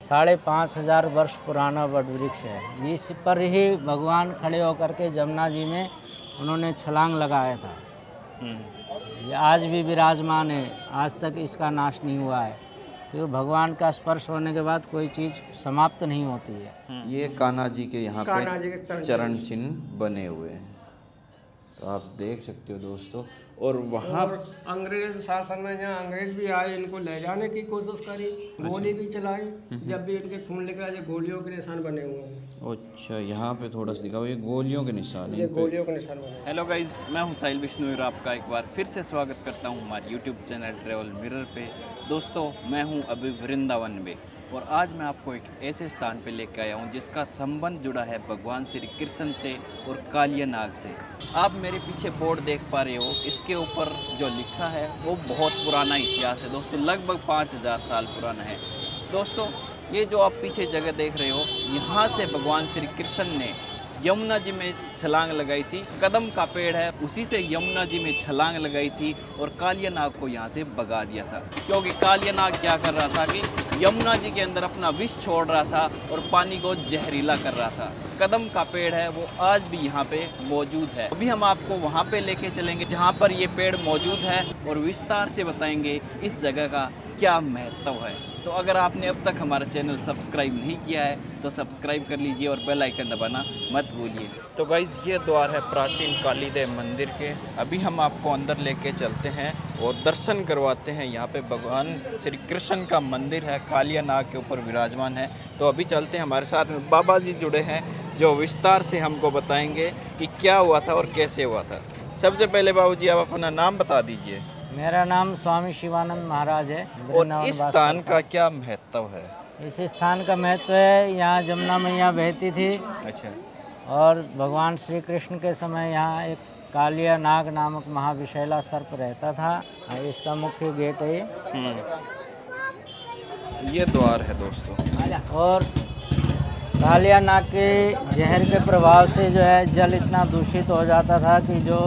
5,500 वर्ष पुराना वट वृक्ष है। इस पर ही भगवान खड़े होकर के जमुना जी में उन्होंने छलांग लगाया था। ये आज भी विराजमान है, आज तक इसका नाश नहीं हुआ है, क्योंकि भगवान का स्पर्श होने के बाद कोई चीज़ समाप्त नहीं होती है। ये कान्हा जी के यहाँ पे चरण चिन्ह बने हुए हैं, तो आप देख सकते हो दोस्तों। और वहाँ अंग्रेज शासन में यहाँ अंग्रेज भी आए, इनको ले जाने की कोशिश करी, गोली भी चलाई, जब भी इनके खून लेकर आए, गोलियों के निशान बने हुए हैं। अच्छा, यहाँ पे थोड़ा सा दिखाओ, ये गोलियों के निशान ये गोलियों के निशान बने। हेलो गाइज, मैं हूं साहिल बिश्नोई और आपका एक बार फिर से स्वागत करता हूं हमारे यूट्यूब चैनल ट्रैवल मिरर पे। दोस्तों, मैं हूं अभी वृंदावन में और आज मैं आपको एक ऐसे स्थान पे लेकर आया हूं जिसका संबंध जुड़ा है भगवान श्री कृष्ण से और कालिया नाग से। आप मेरे पीछे बोर्ड देख पा रहे हो, इसके ऊपर जो लिखा है वो बहुत पुराना इतिहास है दोस्तों, लगभग 5,000 साल पुराना है। दोस्तों, ये जो आप पीछे जगह देख रहे हो, यहाँ से भगवान श्री कृष्ण ने यमुना जी में छलांग लगाई थी। कदम का पेड़ है, उसी से यमुना जी में छलांग लगाई थी और कालिया नाग को यहाँ से भगा दिया था, क्योंकि कालिया नाग क्या कर रहा था कि यमुना जी के अंदर अपना विष छोड़ रहा था और पानी को जहरीला कर रहा था। कदम का पेड़ है, वो आज भी यहाँ पे मौजूद है। अभी हम आपको वहाँ पे लेके चलेंगे जहाँ पर ये पेड़ मौजूद है और विस्तार से बताएंगे इस जगह का क्या महत्व है। तो अगर आपने अब तक हमारा चैनल सब्सक्राइब नहीं किया है तो सब्सक्राइब कर लीजिए और बेल आइकन दबाना मत भूलिए। तो गाइस, ये द्वार है प्राचीन काली देव मंदिर के। अभी हम आपको अंदर लेके चलते हैं और दर्शन करवाते हैं। यहाँ पे भगवान श्री कृष्ण का मंदिर है, कालिया नाग के ऊपर विराजमान है। तो अभी चलते हैं, हमारे साथ में बाबा जी जुड़े हैं जो विस्तार से हमको बताएंगे कि क्या हुआ था और कैसे हुआ था। सबसे पहले बाबू जी, आप अपना नाम बता दीजिए। मेरा नाम स्वामी शिवानंद महाराज है। और इस स्थान का क्या महत्व है? इस स्थान का महत्व है, यहाँ जमुना मैया बहती थी। अच्छा। और भगवान श्री कृष्ण के समय यहाँ एक कालिया नाग नामक महाविषैला सर्प रहता था। इसका मुख्य गेट है ये द्वार है दोस्तों। और कालिया नाग के जहर के प्रभाव से जो है जल इतना दूषित हो जाता था कि जो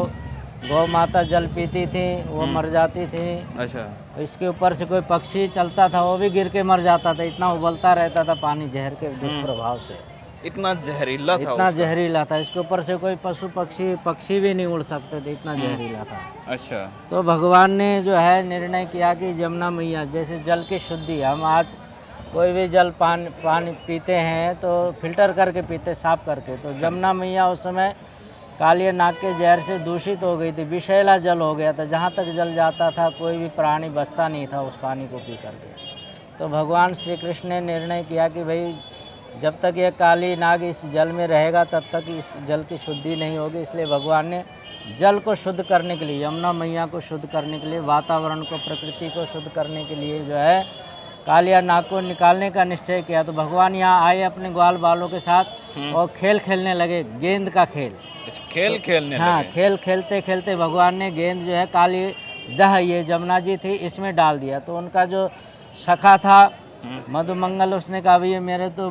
गौ माता जल पीती थी वो मर जाती थी। अच्छा। इसके ऊपर से कोई पक्षी चलता था वो भी गिर के मर जाता था, इतना उबलता रहता था पानी जहर के दुष्प्रभाव से। इतना जहरीला था, इतना जहरीला था। इसके ऊपर से कोई पशु पक्षी भी नहीं उड़ सकते थे, इतना जहरीला था। अच्छा। तो भगवान ने जो है निर्णय किया कि जमुना मैया, जैसे जल की शुद्धि, हम आज कोई भी जल पानी पीते हैं तो फिल्टर करके पीते, साफ करके। तो जमुना मैया उस समय कालिया नाग के जहर से दूषित हो गई थी, विषैला जल हो गया था। जहाँ तक जल जाता था कोई भी प्राणी बचता नहीं था उस पानी को पी करके। तो भगवान श्री कृष्ण ने निर्णय किया कि भाई जब तक ये काली नाग इस जल में रहेगा तब तक इस जल की शुद्धि नहीं होगी। इसलिए भगवान ने जल को शुद्ध करने के लिए, यमुना मैया को शुद्ध करने के लिए, वातावरण को, प्रकृति को शुद्ध करने के लिए जो है कालिया नाग को निकालने का निश्चय किया। तो भगवान यहाँ आए अपने ग्वाल बालों के साथ और खेल खेलने लगे, गेंद का खेल। खेल खेलने हाँ, लगे। खेल खेलते खेलते भगवान ने गेंद जो है काली दह, ये जमुना जी थी, इसमें डाल दिया। तो उनका जो सखा था मधुमंगल, उसने कहा भैया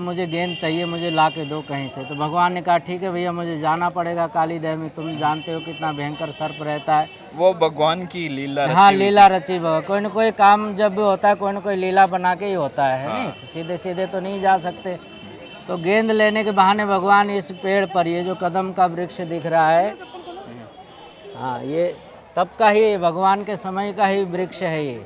मुझे गेंद चाहिए, मुझे ला के दो कहीं से। तो भगवान ने कहा ठीक है भैया, मुझे जाना पड़ेगा काली दह में, तुम जानते हो कितना भयंकर सर्प रहता है। वो भगवान की लीला रची। हाँ, लीला रची। कोई न कोई काम जब भी होता है कोई न कोई लीला बना के ही होता है। हाँ। नहीं, सीधे सीधे तो नहीं जा सकते। तो गेंद लेने के बहाने भगवान इस पेड़ पर, ये जो कदम का वृक्ष दिख रहा है, हाँ, ये तब का ही भगवान के समय का ही वृक्ष है ये।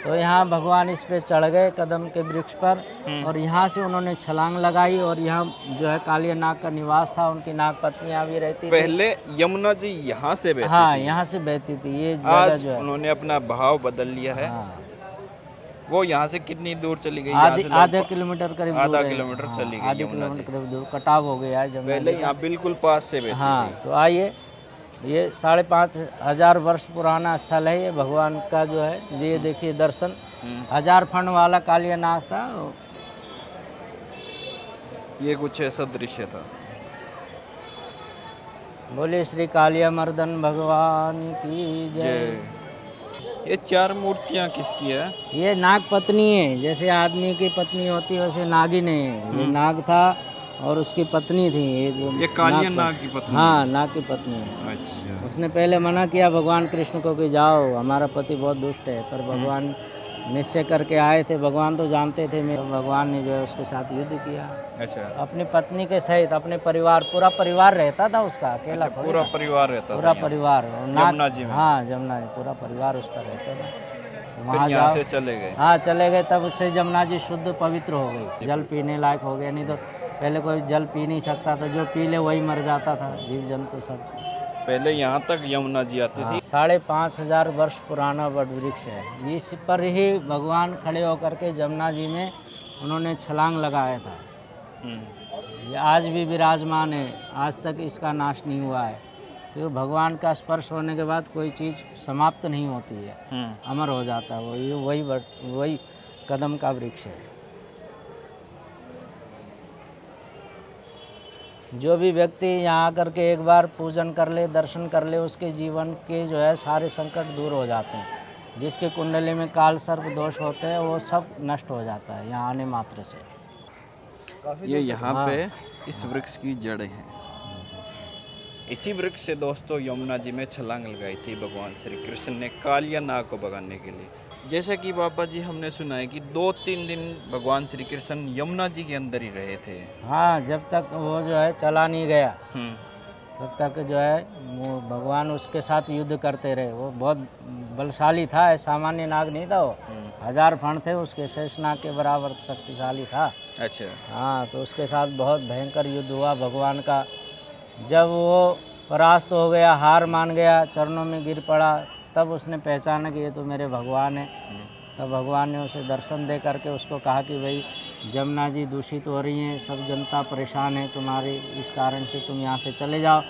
तो यहाँ भगवान इस पे चढ़ गए कदम के वृक्ष पर और यहाँ से उन्होंने छलांग लगाई और यहाँ जो है कालिया नाग का निवास था, उनकी नाग पत्नियाँ भी रहती थी। पहले यमुना जी यहाँ से बहती हाँ, थी। यहाँ से बहती थी। ये आज जो है उन्होंने अपना भाव बदल लिया है। हाँ। वो यहाँ से कितनी दूर चली गई? आधा किलोमीटर करीब, आधा किलोमीटर चली गई। आधे किलोमीटर करीब दूर कटाव हो गया है। पहले यहाँ बिल्कुल पास से बहती हाँ। थी। तो आइए, ये 5,500 वर्ष पुराना स्थल है ये भगवान का जो है। ये देखिए दर्शन, 1000 फण वाला कालिया नाग था। ये कुछ ऐसा दृश्य था। बोले श्री कालिया मर्दन भगवान की जय। ये 4 मूर्तियाँ किसकी है? ये नाग पत्नी है, जैसे आदमी की पत्नी होती है वैसे नागिन है। ये नाग था और उसकी पत्नी थी। ये कालिया नाग की पत्नी? हाँ, नाग की पत्नी है। अच्छा। उसने पहले मना किया भगवान कृष्ण को कि जाओ, हमारा पति बहुत दुष्ट है, पर भगवान निश्चय करके आए थे। भगवान तो जानते थे मेरे, भगवान ने जो है उसके साथ युद्ध किया। अच्छा अपनी पत्नी के सहित अपने परिवार, पूरा परिवार रहता था उसका, अकेला अच्छा, थोड़ी पूरा था। परिवार रहता पूरा था यहाँ। परिवार यमुना जी में? हाँ, जमुना जी पूरा परिवार उसका रहता था। फिर यहाँ जाओ। से चले गए? हाँ, चले गए, तब उससे जमुना जी शुद्ध पवित्र हो गई, जल पीने लायक हो गया। नहीं तो पहले कोई जल पी नहीं सकता था, जो पी ले वही मर जाता था, जीव जंतु सब। पहले यहाँ तक यमुना जी आती थी? 5,500 वर्ष पुराना वट वृक्ष है। इस पर ही भगवान खड़े होकर के जमुना जी में उन्होंने छलांग लगाया था। ये आज भी विराजमान है, आज तक इसका नाश नहीं हुआ है। तो भगवान का स्पर्श होने के बाद कोई चीज़ समाप्त नहीं होती है, अमर हो जाता है। वही कदम का वृक्ष है। जो भी व्यक्ति यहाँ आकर के एक बार पूजन कर ले, दर्शन कर ले, उसके जीवन के जो है सारे संकट दूर हो जाते हैं। जिसके कुंडली में काल सर्प दोष होते हैं वो सब नष्ट हो जाता है यहाँ आने मात्र से। ये यहाँ पे इस वृक्ष की जड़ें हैं। इसी वृक्ष से दोस्तों यमुना जी में छलांग लगाई थी भगवान श्री कृष्ण ने कालिया नाग को भगाने के लिए। जैसा कि बाबा जी हमने सुना है कि 2-3 दिन भगवान श्री कृष्ण यमुना जी के अंदर ही रहे थे। हाँ, जब तक वो जो है चला नहीं गया तब तक जो है वो भगवान उसके साथ युद्ध करते रहे। वो बहुत बलशाली था, सामान्य नाग नहीं था वो। 1000 फण थे उसके, शेषनाग के बराबर शक्तिशाली था। अच्छा। हाँ, तो उसके साथ बहुत भयंकर युद्ध हुआ भगवान का। जब वो परास्त हो गया, हार मान गया, चरणों में गिर पड़ा, तब उसने पहचाना कि ये तो मेरे भगवान है। तब भगवान ने उसे दर्शन दे करके उसको कहा कि भाई जमुना जी दूषित हो रही हैं, सब जनता परेशान है तुम्हारी, इस कारण से तुम यहाँ से चले जाओ।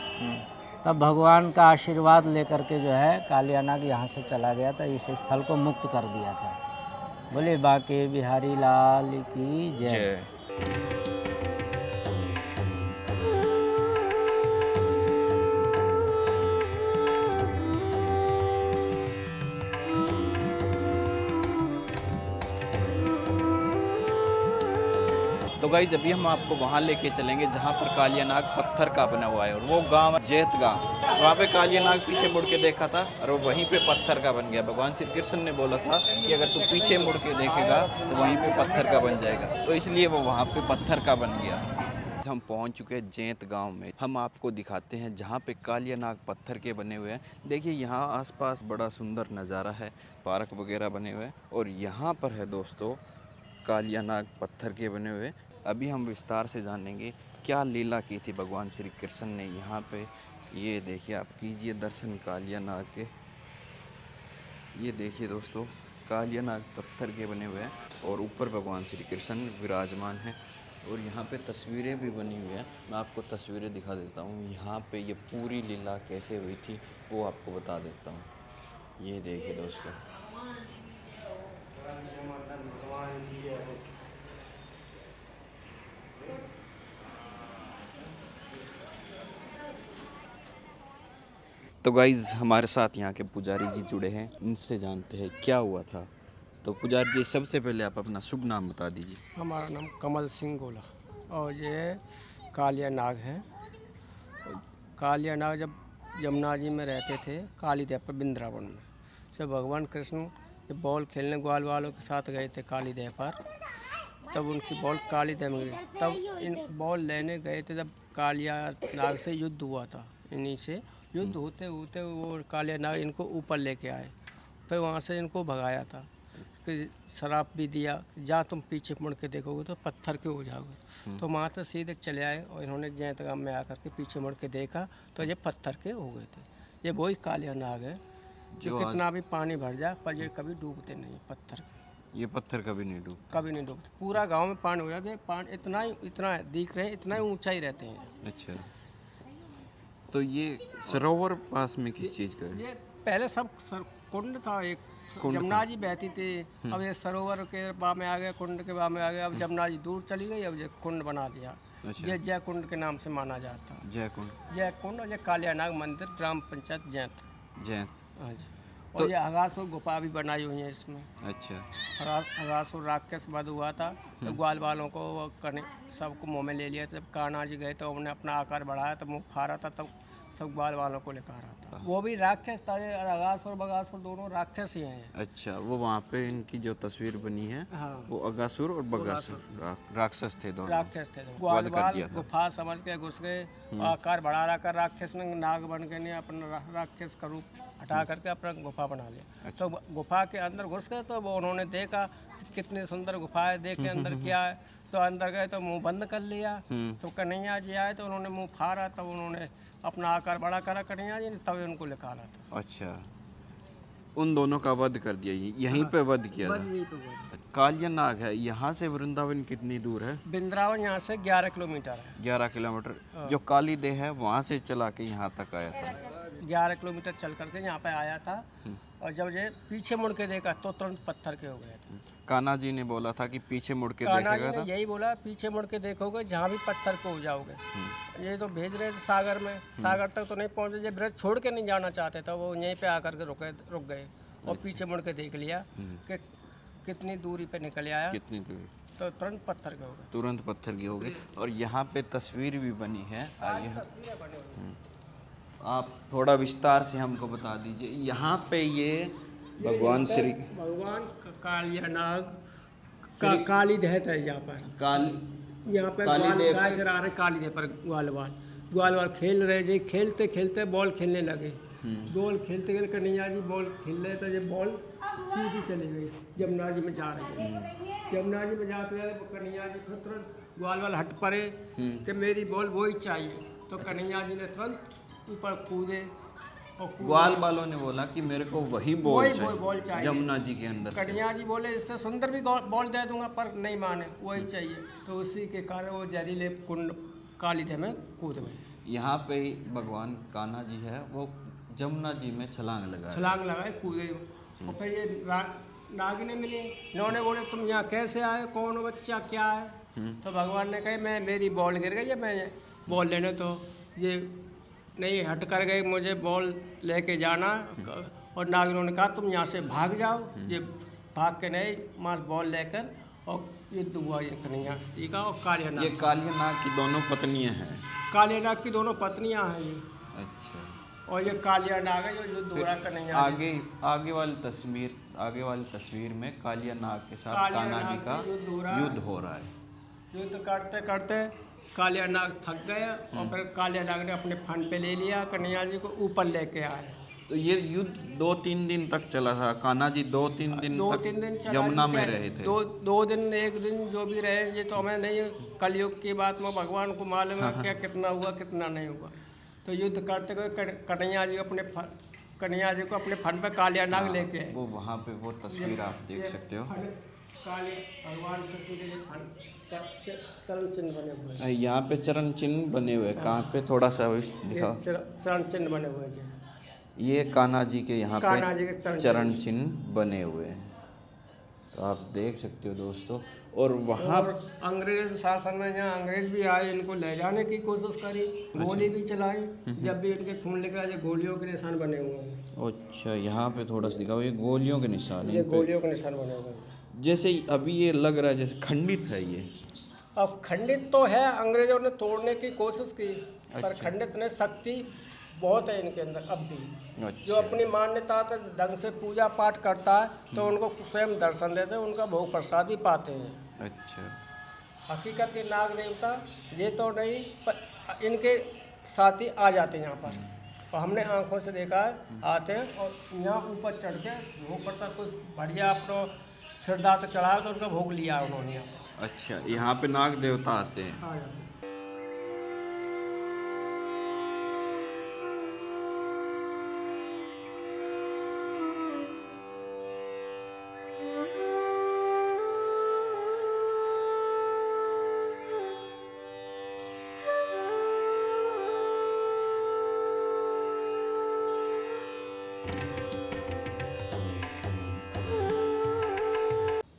तब भगवान का आशीर्वाद लेकर के जो है कालिया नाग यहाँ से चला गया था, इस स्थल को मुक्त कर दिया था। बोले बांके बिहारी लाल की जय। तो गाइस अभी हम आपको वहाँ लेके चलेंगे जहाँ पर कालिया नाग पत्थर का बना हुआ है, और वो गांव जैत गांव। वहाँ पे कालिया नाग पीछे मुड़ के देखा था और वो वहीं पे पत्थर का बन गया। भगवान श्री कृष्ण ने बोला था कि अगर तू पीछे मुड़ के देखेगा तो वहीं पे पत्थर का बन जाएगा, तो इसलिए वो वहाँ पे पत्थर का बन गया। हम पहुँच चुके हैं जैत गाँव में। हम आपको दिखाते हैं जहाँ पे कालिया नाग पत्थर के बने हुए हैं। देखिए यहाँ आसपास बड़ा सुंदर नज़ारा है, पार्क वगैरह बने हुए हैं, और यहाँ पर है दोस्तों कालिया नाग पत्थर के बने हुए। अभी हम विस्तार से जानेंगे क्या लीला की थी भगवान श्री कृष्ण ने यहाँ पे। ये देखिए, आप कीजिए दर्शन कालिया नाग के। ये देखिए दोस्तों, कालिया नाग पत्थर के बने हुए हैं और ऊपर भगवान श्री कृष्ण विराजमान हैं, और यहाँ पे तस्वीरें भी बनी हुई हैं। मैं आपको तस्वीरें दिखा देता हूँ। यहाँ पे ये पूरी लीला कैसे हुई थी वो आपको बता देता हूँ। ये देखिए दोस्तों, तो गाइज़ हमारे साथ यहाँ के पुजारी जी जुड़े हैं, इनसे जानते हैं क्या हुआ था। तो पुजारी जी सबसे पहले आप अपना शुभ नाम बता दीजिए। हमारा नाम कमल सिंह गोला, और ये कालिया नाग है। कालिया नाग जब यमुना जी में रहते थे कालीदेव पर वृंदावन में, जब भगवान कृष्ण जब बॉल खेलने ग्वाल वालों के साथ गए थे कालीदेव पर, तब उनकी बॉल कालीदेव में गई। तब इन बॉल लेने गए थे, जब कालिया नाग से युद्ध हुआ था। इन्हीं से युद्ध होते होते वो कालिया नाग इनको ऊपर लेके आए, फिर वहाँ से इनको भगाया था। कि शराब भी दिया, जहाँ तुम पीछे मुड़ के देखोगे तो पत्थर के हो जाओगे। तो वहाँ तो सीधे चले आए, और इन्होंने जैतगाम में आकर के पीछे मुड़ के देखा तो ये पत्थर के हो गए थे। ये वही कालिया नाग है जो कितना भी पानी भर जाए पर ये कभी डूबते नहीं। पत्थर के ये पत्थर कभी नहीं डूबते? कभी नहीं डूबते। पूरा गांव में पानी हो जाते हैं, पानी इतना दिख रहे हैं, इतना ही ऊंचाई रहते हैं। अच्छा, तो ये सरोवर पास में किस चीज़ का है? ये पहले सब कुंड था, एक जमुना जी बहती थी। अब ये सरोवर के बा में आ गया, कुंड के बा में आ गया। अब जमुना जी दूर चली गई, अब ये कुंड बना दिया। अच्छा। ये जय कुंड के नाम से माना जाता है। जय कुंड। जय कुंड, और ये कालिया नाग मंदिर, ग्राम पंचायत जैत। जैत। हाँ जी। और ये अगासुर गुफा भी बनाई हुई है इसमें। अच्छा। अगासुर राक्षस वध हुआ था, तो ग्वाल वालों को सबको मुँह में ले लिया। जब कान्हा जी गए तो उन्होंने अपना आकार बढ़ाया, तब मुँह फाड़ा था, तब सब ग्वाल वालों को लेकर आ रहा था। वो भी राक्षस था, ये अगासुर बगासुर दोनों राक्षस ही हैं। अच्छा, वो वहाँ पे इनकी जो तस्वीर बनी है हाँ, वो अगासुर और बगासुर राक्षस थे दोनों। राक्षस थे ग्वाल वध कर वाल दिया था। गुफा समझ के घुस गए, आकार बढ़ा रहा कर राक्षस ने नाग बन के नहीं अपना राक्षस का रूप हटा करके अपना गुफा बना लिया। तो गुफा के अंदर घुस गए तो वो उन्होंने देखा कि कितनी सुंदर गुफा है, देखे अंदर क्या है, तो अंदर गए तो मुंह बंद कर लिया। तो कन्हैया जी आए तो उन्होंने मुंह फाड़ा, तब उन्होंने अपना आकार बड़ा करा कन्हैया जी ने, तब उनको निकाला था। अच्छा, उन दोनों का वध कर दिया, यहीं पे वध किया था। यहीं पे हुआ था। कालिया नाग है, यहाँ से वृंदावन कितनी दूर है? वृंदावन यहाँ से 11 किलोमीटर है। 11 किलोमीटर। जो काली देह है वहाँ से चला के यहाँ तक आया था। 11 किलोमीटर चल करके यहाँ पे आया था, और जब ये पीछे मुड़ के देखा तो तुरंत पत्थर के हो गए थे। कान्हा जी ने बोला था कि पीछे मुड़ के कान्हा जी देखेगा ने था। यही बोला, पीछे मुड़ के देखोगे जहाँ भी पत्थर को हो जाओगे। ये तो भेज रहे थे सागर में, सागर तक तो नहीं पहुँचे, जब ब्रज छोड़ के नहीं जाना चाहते थे, वो यहीं पे आकर के रुक गए और पीछे मुड़ के देख लिया कि कितनी दूरी पे निकल आया, कितनी दूर? तो तुरंत पत्थर के हो गए। तुरंत पत्थर की हो गई। और यहाँ पे तस्वीर भी बनी है, आइए तस्वीरें बनी हुई हैं। आप थोड़ा विस्तार से हमको बता दीजिए। यहाँ पे ये भगवान श्री भगवान कालिया नाग का काली दहत है यहाँ पर। काल यहाँ पे काली ग्वाल देव गाय चरा रहे काली देव पर, ग्वाल वाल खेल रहे जी, खेलते खेलते बॉल खेलने लगे। बॉल खेलते खेलते कन्हैया जी बॉल खेल रहे थे, ये बॉल सीधी चली गई, यमुना जी में जा रही है। यमुना जी में जाते जाते कन्हैया जी को तुरंत ग्वाल वाल हट पड़े कि मेरी बॉल वही चाहिए, तो कन्हैया जी ने तुरंत ऊपर कूदे और ग्वाल वालों ने बोला कि मेरे को वही बॉल चाहिए यमुना जी के अंदर से। कन्हैया जी बोले इससे सुंदर भी बॉल दे दूंगा, पर नहीं माने, वही चाहिए। तो उसी के कारण वो जहरीले कुंड काली देव में कूद गए। यहाँ पे भगवान कान्हा जी है, वो यमुना जी में छलांग लगाए कूदे। और फिर ये नागिनें मिली, इन्होंने बोले तुम यहाँ कैसे आए, कौन हो बच्चा, क्या है? तो भगवान ने कहा मैं मेरी बॉल गिर गई है, मैं बॉल लेने, तो ये नहीं हट कर गए, मुझे बॉल लेके जाना। और नागिनों ने कहा तुम यहाँ से भाग जाओ। ये भाग के नहीं मार बॉल लेकर, और ये दुआ ये कन्हैया सीखा। और कालिया नाग, ये कालिया नाग की दोनों पत्नियां हैं। कालिया नाग की दोनों पत्नियां हैं ये। अच्छा, और ये कालिया नाग है जो युद्ध हो रहा है कन्हैया। आगे वाली तस्वीर में कालिया नाग के साथ कान्हा जी का युद्ध हो रहा है। युद्ध करते करते कालिया नाग थक गए, और फिर कालिया नाग ने अपने फन पे ले लिया, कन्हैया जी को ऊपर लेके आए। तो ये युद्ध 2-3 दिन तक चला था। कान्हा जी 2-3 दिन तक यमुना में रहे थे। दो दिन, एक दिन जो भी रहे, ये तो हमें नहीं, कलयुग की बात में भगवान को मालूम है क्या कितना हुआ कितना नहीं हुआ। तो युद्ध करते हुए कन्हैया जी को अपने फन पे कालिया नाग लेके आए। वो वहाँ पे वो तस्वीर आप देख सकते हो। काले भगवान कृष्ण के चरण चिन्ह बने हुए हैं। यहाँ पे चरण चिन्ह बने हुए हैं। कहाँ पे, थोड़ा सा दिखाओ। चरण चिन्ह बने हुए हैं। ये कान्हा जी के यहाँ कान्हा जी के पे चरण चिन्ह बने हुए हैं, तो आप देख सकते हो दोस्तों। और वहाँ अंग्रेज शासन में जहाँ अंग्रेज भी आए, इनको ले जाने की कोशिश करी, गोली भी चलाई। जब भी इनके खून लेकर आए, गोलियों के निशान बने हुए हैं। अच्छा, यहाँ पे थोड़ा सा दिखाओ, ये गोलियों के निशान ये गोलियों के निशान बने हुए हैं। जैसे अभी ये लग रहा है जैसे खंडित है ये। अब खंडित तो है, अंग्रेजों ने तोड़ने की कोशिश की, पर खंडित ने शक्ति बहुत है इनके अंदर अब भी। अच्छा। जो अपनी मान्यता से ढंग से पूजा पाठ करता है, तो उनको स्वयं दर्शन देते हैं, उनका भोग प्रसाद भी पाते हैं। अच्छा, हकीकत के नाग देवता ये तो नहीं, पर इनके साथी आ जाते हैं यहाँ पर, और हमने आंखों से देखा है, आते हैं और यहाँ ऊपर चढ़ के भोग प्रसाद कुछ बढ़िया अपना श्रद्धा चढ़ाया, तो उनका भोग लिया उन्होंने यहाँ पर। अच्छा, यहाँ पे नाग देवता आते हैं। आ जाते हैं।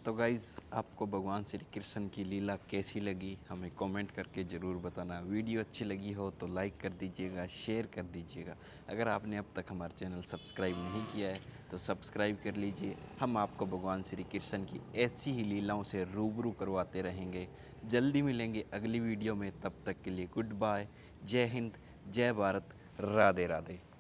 तो गाइज़, आपको भगवान श्री कृष्ण की लीला कैसी लगी हमें कमेंट करके ज़रूर बताना। वीडियो अच्छी लगी हो तो लाइक कर दीजिएगा, शेयर कर दीजिएगा। अगर आपने अब तक हमारा चैनल सब्सक्राइब नहीं किया है तो सब्सक्राइब कर लीजिए। हम आपको भगवान श्री कृष्ण की ऐसी ही लीलाओं से रूबरू करवाते रहेंगे। जल्दी मिलेंगे अगली वीडियो में, तब तक के लिए गुड बाय, जय हिंद, जय भारत, राधे राधे।